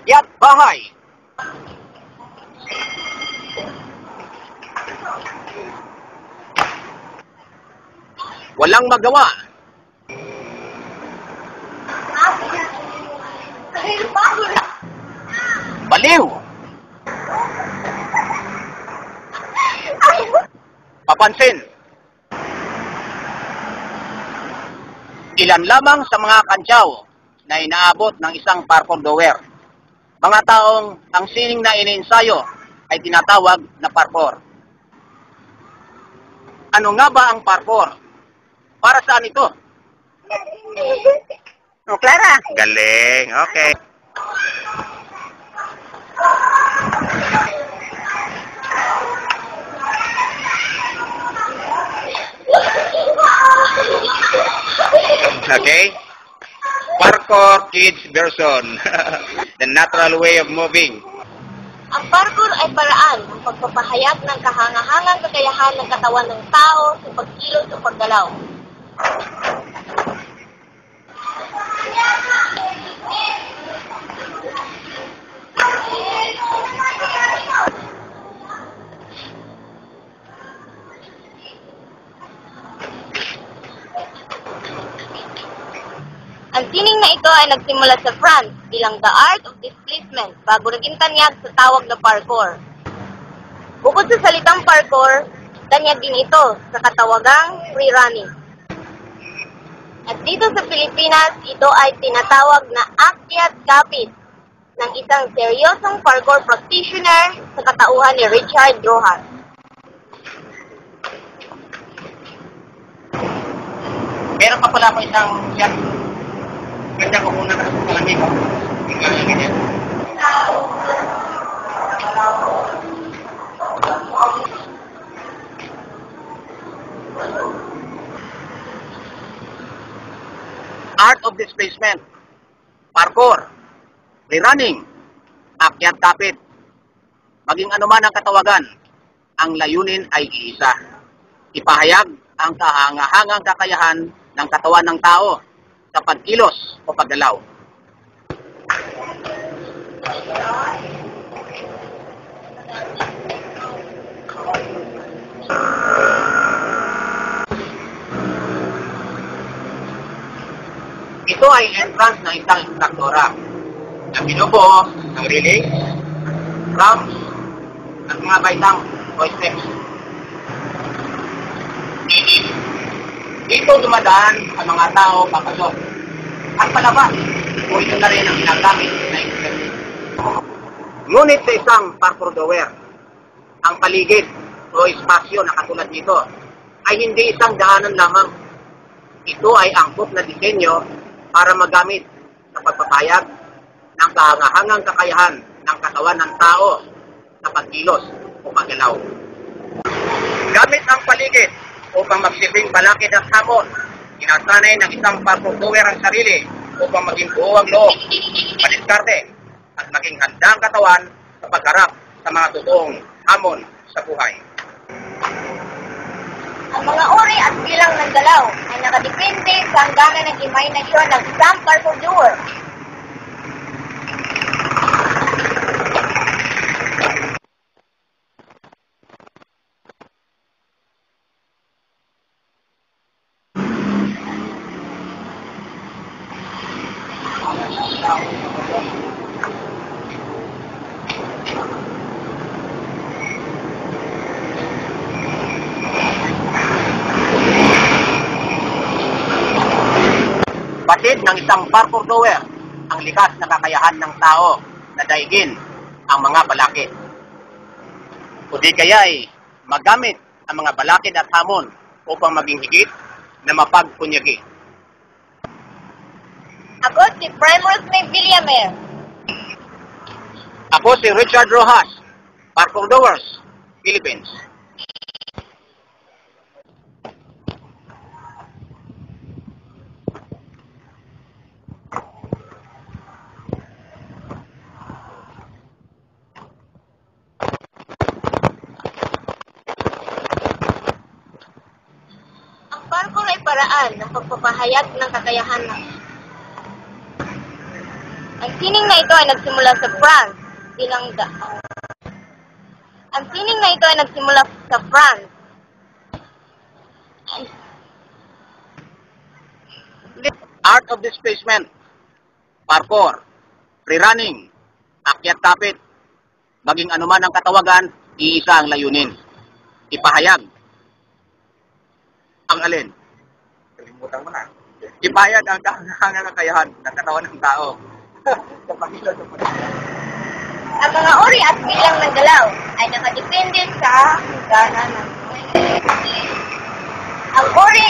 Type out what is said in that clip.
Akyat bahay. Walang magawa. Baliw. Papansin. Ilan lamang sa mga kantyaw na inaabot ng isang parkour doer. Mga taong ang sining na iniensayo ay tinatawag na parkour. Ano nga ba ang parkour? Para saan ito? O, Clara. Galing, okay. Okay? Parkour kids version. The natural way of moving. Ang parkour ay paraan ng pagpapahayag ng kahangahangang kakayahan ng katawan ng tao sa pagkilos o paggalaw. Ang sining na ito ay nagsimula sa France bilang the art of displacement bago naging tanyag sa tawag na parkour. Bukod sa salitang parkour, tanyag din ito sa katawagang free running. At dito sa Pilipinas, ito ay tinatawag na akyat kapit ng isang seryosong parkour practitioner sa katauhan ni Richard Rojas. Meron pa pala ako isang shot. Ganda ko muna na sa kalamig ko. Tingnan lang ganyan. Art of displacement. Parkour. Running. Akyat kapit. Maging anuman ang katawagan, ang layunin ay iisa. Ipahayag ang kahangahangang kakayahan ng katawan ng tao sa pagkilos o paggalaw. Ito ay entrance ng isang instruktora na binubuo ng relay, ramps, at mga baitang o steps. Dito dumadaan ang mga tao papasok. At palabas, o ito na rin ang ginagamit na express. Ngunit sa isang parkour doer, ang paligid o espasyo na katulad nito ay hindi isang daanan lamang. Ito ay angkop na disenyo para magamit sa pagpapayag ng kahangahangang kakayahan ng katawan ng tao sa pagkilos o paggalaw. Gamit ang paligid upang magsilbing balakid at hamon, sinasanay ng isang parkour doer ang sarili upang maging buo ang loob, madiskarte, at maging handang katawan sa pagharap sa mga totoong hamon sa buhay. Ang mga uri at bilang ng galaw ay nakadepende sa hangganan ng imahinasyon ng isang parkour doer. Batid ng isang parkour doer ang likas na kakayahan ng tao na daigin ang mga balakid. O di kaya'y magamit ang mga balakid at hamon upang maging higit na mapagpunyagi. Ako si Primus May Villamer. Ako si Richard Rojas, Parkour Doers, Philippines. Ang parkour ay paraan ng pagpapahayag ng kakayahan ng Ang sining na ito ay nagsimula sa France bilang Ang sining na ito ay nagsimula sa France. Art of displacement, parkour, free running, akyat tapit, maging anuman ang katawagan, iisa ang layunin. Ipahayag. Ang alin? Kalimutan mo na. Ipahayag ang kahangahangang kakayahan ng katawan ng tao. Ang mga uri at bilang ng galaw ay nakadepende sa hangganan ng ang uri